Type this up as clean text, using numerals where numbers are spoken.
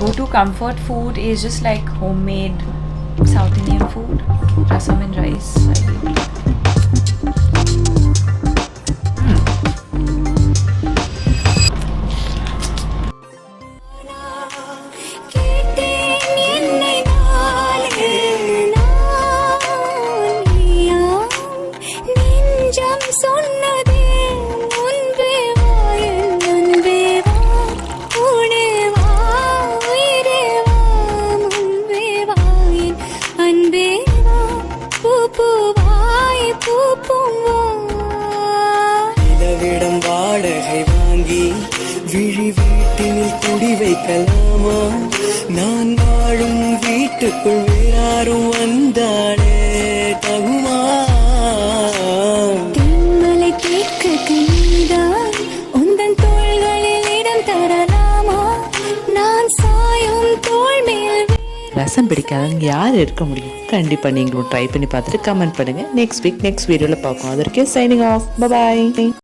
go-to comfort food is just like homemade South Indian food, rasam and rice. I think. நிலவிடம் வாடகை வாங்கி விழி வீட்டினில் குடி வைக்கலாமா? நான் வாழும் வீட்டுக்குள் வேறாரும் வந்தாலே தகுமா? தென்மலை தேக்க நீதான் உந்தன் தோள்களில் இடம் தரலாமா? நான் சாயும் தோள் மேல். ரசம் பிடிக்காதவங்க யார் இருக்க முடியும்? கண்டிப்பாக நீங்களும் ட்ரை பண்ணி பார்த்துட்டு கமெண்ட் பண்ணுங்கள். நெக்ஸ்ட் வீக் நெக்ஸ்ட் வீடியோவில் பார்ப்போம். அதற்கே சைனிங் ஆஃப். பாய்.